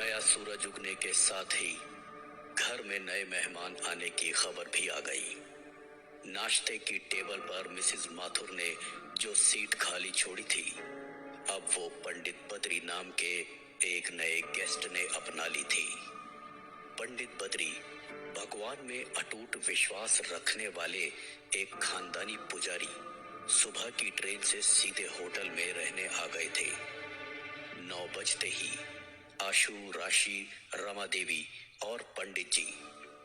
नया सूरज उगने के साथ ही घर में नए मेहमान आने की खबर भी आ गई। नाश्ते की टेबल पर मिसेस माथुर ने जो सीट खाली छोड़ी थी, अब वो पंडित बद्री नाम के एक नए गेस्ट ने अपना ली थी। पंडित बद्री भगवान में अटूट विश्वास रखने वाले एक खानदानी पुजारी सुबह की ट्रेन से सीधे होटल में रहने आ गए थे। 9 बजते ही आशु, राशि, रमा देवी और पंडित जी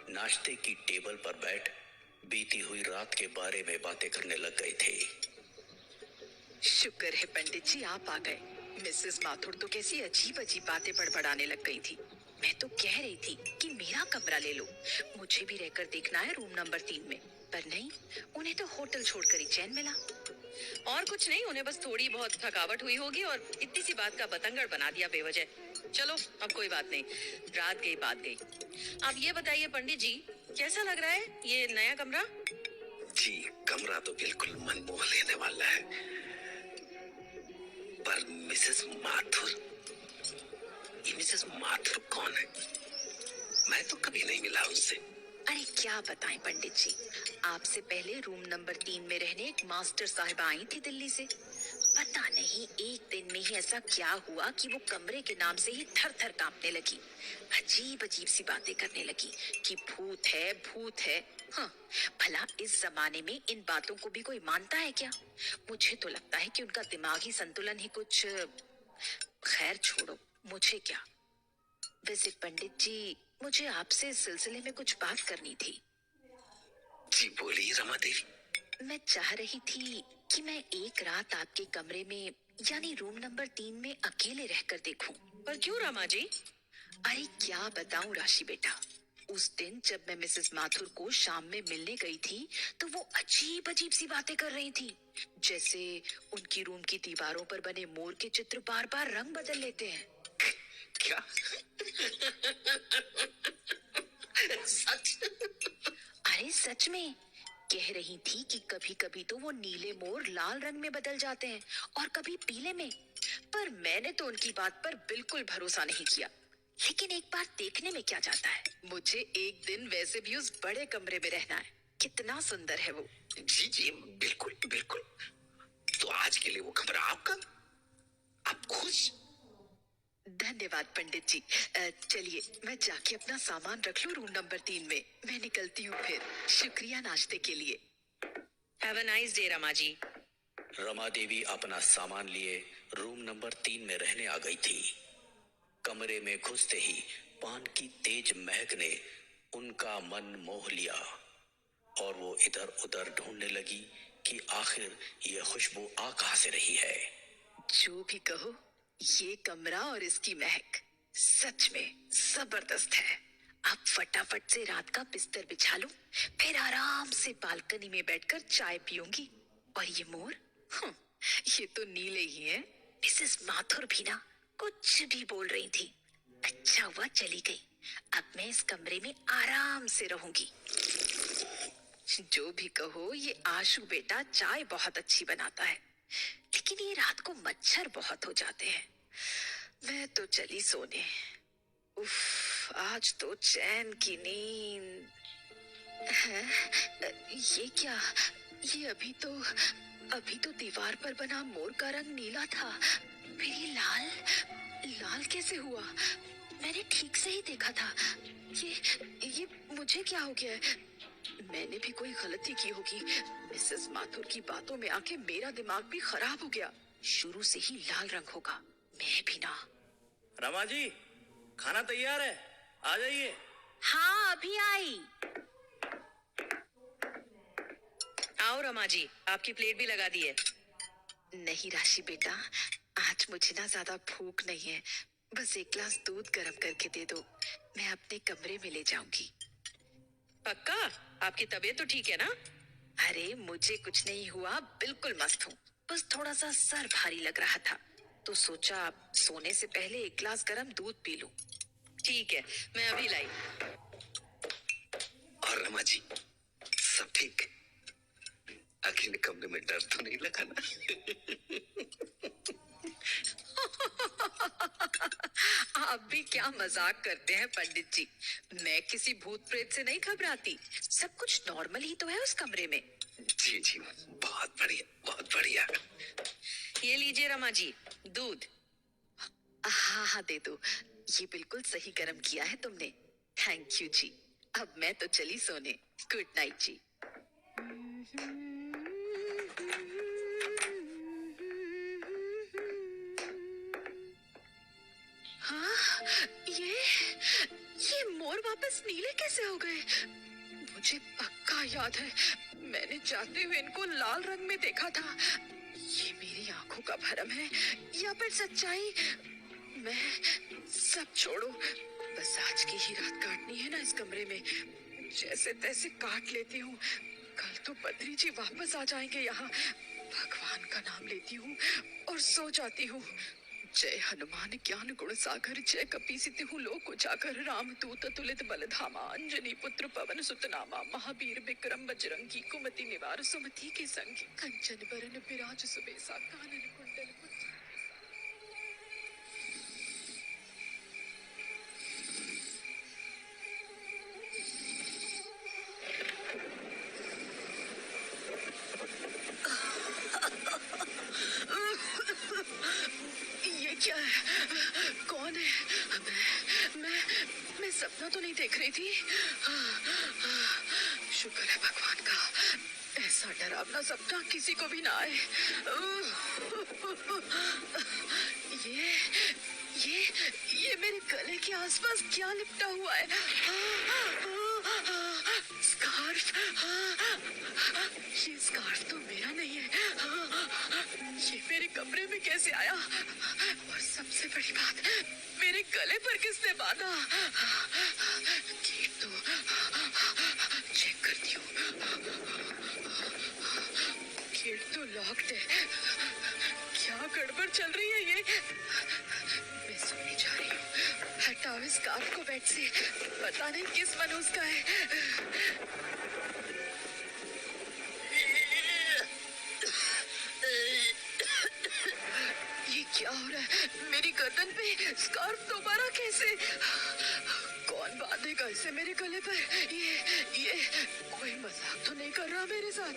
नाश्ते की टेबल पर बैठ बीती हुई रात के बारे में बातें करने लग गए थे। शुक्र है पंडित जी आप आ गए। मिसेस माथुर तो कैसी अजीब अजीब बातें बड़बड़ाने लग गई थी। मैं तो कह रही थी कि मेरा कमरा ले लो, मुझे भी रहकर देखना है रूम नंबर 3 में, पर नहीं, उन्हें तो होटल छोड़कर ही चैन मिला। और कुछ नहीं, उन्हें बस थोड़ी बहुत थकावट हुई होगी और इतनी सी बात का बतंगड़ बना दिया बेवजह। चलो अब कोई बात नहीं, रात गई बात गई। आप ये बताइए पंडित जी, कैसा लग रहा है ये नया कमरा? जी, कमरा तो बिल्कुल मन मोह लेने वाला है, पर मिसेस माथुर, ये मिसेस माथुर कौन है? मैं तो कभी नहीं मिला उससे। अरे क्या बताएं पंडित जी, आपसे पहले रूम नंबर 3 में रहने एक मास्टर साहिबा आई थी दिल्ली से। पता नहीं एक दिन में ही ऐसा क्या हुआ कि वो कमरे के नाम से ही थर थर कांपने लगी। अजीब अजीब सी बातें करने लगी कि भूत है भूत है। हाँ, भला इस जमाने में इन बातों को भी कोई मानता है क्या? मुझे तो लगता है कि उनका दिमागी संतुलन ही कुछ। खैर छोड़ो, मुझे क्या। वैसे पंडित जी, मुझे आपसे इस सिलसिले में कुछ बात करनी थी। जी बोलिए रमा देवी। मैं चाह रही थी कि मैं एक रात आपके कमरे में यानी रूम नंबर 3 में अकेले रहकर देखूं। पर क्यों रमा जी? अरे क्या बताऊं राशि बेटा, उस दिन जब मैं मिसेस माथुर को शाम में मिलने गई थी तो वो अजीब अजीब सी बातें कर रही थी, जैसे उनकी रूम की दीवारों पर बने मोर के चित्र बार बार रंग बदल लेते हैं। क्या? सच? अरे सच में कह रही थी कि कभी कभी तो वो नीले मोर लाल रंग में बदल जाते हैं और कभी पीले में। पर मैंने तो उनकी बात पर बिल्कुल भरोसा नहीं किया। लेकिन एक बार देखने में क्या जाता है, मुझे एक दिन वैसे भी उस बड़े कमरे में रहना है। कितना सुंदर है वो। जी जी, बिल्कुल बिल्कुल। तो आज के लिए वो कमरा आपका, आप खुश? धन्यवाद पंडित जी। चलिए मैं जाके अपना सामान रख लूं रूम नंबर 3 में। मैं निकलती हूँ फिर। शुक्रिया नाश्ते के लिए। Have a nice day Rama ji. Rama Devi अपना सामान लिए रूम नंबर 3 में रहने आ गई थी। कमरे में घुसते ही पान की तेज महक ने उनका मन मोह लिया और वो इधर उधर ढूंढने लगी कि आखिर ये खुशबू आ कहां से रही है। जो भी कहो, ये कमरा और इसकी महक सच में जबरदस्त है। अब फटाफट से रात का बिस्तर बिछा लूं, फिर आराम से बालकनी में बैठकर चाय पीऊंगी। और ये मोर, ये तो नीले ही हैं। मिसेस माथुर भी ना कुछ भी बोल रही थी। अच्छा हुआ चली गई, अब मैं इस कमरे में आराम से रहूंगी। जो भी कहो, ये आशु बेटा चाय बहुत अच्छी बनाता है, लेकिन ये रात को मच्छर बहुत हो जाते हैं। मैं तो चली सोने। उफ, आज तो चैन की नींद है। ये क्या? ये अभी तो दीवार पर बना मोर का रंग नीला था, फिर ये लाल लाल कैसे हुआ? मैंने ठीक से ही देखा था। ये मुझे क्या हो गया है? मैंने भी कोई गलती की होगी। मिसेस माथुर की बातों में आके मेरा दिमाग भी खराब हो गया। शुरू से ही लाल रंग होगा, मैं भी ना। रमा जी, खाना तैयार है, आ जाइए। हाँ अभी आई। आओ रमा जी, आपकी प्लेट भी लगा दी है। नहीं राशि बेटा, आज मुझे ना ज्यादा भूख नहीं है। बस एक गिलास दूध गर्म करके दे दो, मैं अपने कमरे में ले जाऊंगी। पक्का? आपकी तबीयत तो ठीक है ना? अरे मुझे कुछ नहीं हुआ, बिल्कुल मस्त हूँ। बस थोड़ा सा सर भारी लग रहा था, तो सोचा सोने से पहले एक गिलास गर्म दूध पी लूं। ठीक है, मैं अभी लाई। और रमा जी, सब ठीक? अकेले कमरे में डर तो नहीं लगा ना? अब भी क्या मजाक करते हैं पंडित जी। मैं किसी भूत प्रेत से नहीं घबराती। सब कुछ नॉर्मल ही तो है उस कमरे में। जी जी, बहुत बढ़िया, बहुत बढ़िया। ये लीजिए रमा जी, दूध। हाँ हाँ दे दो। ये बिल्कुल सही गर्म किया है तुमने। थैंक यू जी। अब मैं तो चली सोने। गुड नाइट जी। हाँ, ये मोर वापस नीले कैसे हो गए? मुझे पक्का याद है, मैंने जाते हुए इनको लाल रंग में देखा था। ये मेरी आंखों का भरम है या फिर सच्चाई? मैं सब छोड़ो, बस आज की ही रात काटनी है ना इस कमरे में। जैसे तैसे काट लेती हूँ। कल तो बद्री जी वापस आ जाएंगे यहाँ। भगवान का नाम लेती हूँ और सो जाती हूँ। जय हनुमान ज्ञान गुण सागर, जय कपीसितिहु लोक उजागर, राम दूत अतुलित बल धामा, अंजनी पुत्र पवन सुत नामा, महावीर विक्रम बजरंगी, कुमति निवार सुमति के संगी, कंचन बरन विराज सुबेसा, कानन कुंडल कुंचित। ये क्या है? कौन है? मैं सपना तो नहीं देख रही थी। शुक्र है भगवान का, ऐसा डरावना सपना किसी को भी ना आए। ये मेरे गले के आसपास क्या लिपटा हुआ है? स्कार्फ। ये स्कार्फ तो मेरा नहीं है। ये मेरे कमरे में कैसे आया? और सबसे बड़ी बात, मेरे गले पर किसने बांधा? गेट तो चेक करती हूँ। गेट तो लॉक्ड है। क्या गड़बड़ चल रही है ये? मैं सोने जा रही हूँ। हटाओ इस स्कार्फ को बेड से। पता नहीं किस मनुष्य का है। ये क्या हो रहा है? मेरी गर्दन पे स्कार्फ दोबारा कैसे? कौन बांधेगा इसे मेरे गले पर? ये कोई मजाक तो नहीं कर रहा मेरे साथ?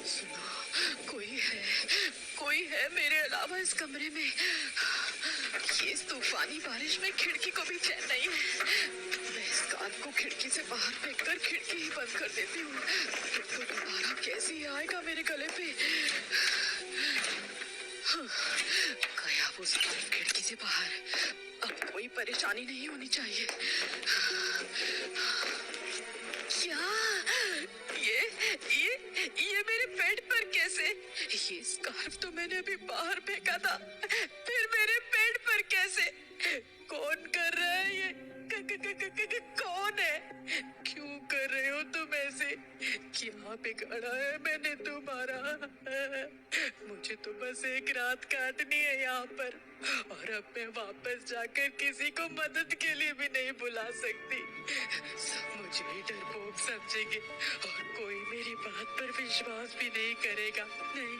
सुनो, कोई है मेरे अलावा इस कमरे में। ये इस तूफानी बारिश में खिड़की को भी चैन नहीं है। मैं इस स्कार्फ को खिड़की से बाहर फेंककर खिड़की ही बंद कर देती हूँ। तो दोबारा कैसे ही आएगा मेरे गले पे? गया वो स्कार्फ खिड़की से बाहर। अब कोई परेशानी नहीं होनी चाहिए। क्या? ये मेरे बेड पर कैसे? ये स्कार्फ तो मैंने अभी बाहर फेंका था, फिर मेरे बेड पर कैसे? कौन कर रहा है ये? कौन है? क्यों कर रहे हो तुम ऐसे? क्या बिगाड़ा है मैंने तुम्हारा? मुझे तो बस एक रात काटनी है यहाँ पर, और अब मैं वापस जाकर किसी को मदद के लिए भी नहीं बुला सकती। सब मुझे ही डरपोक समझेंगे और कोई मेरी बात पर विश्वास भी नहीं करेगा। नहीं,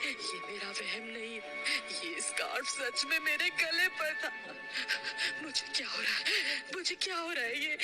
ये मेरा वहम नहीं है। ये स्कार्फ सच में मेरे गले पर था। मुझे क्या हो रहा है? ये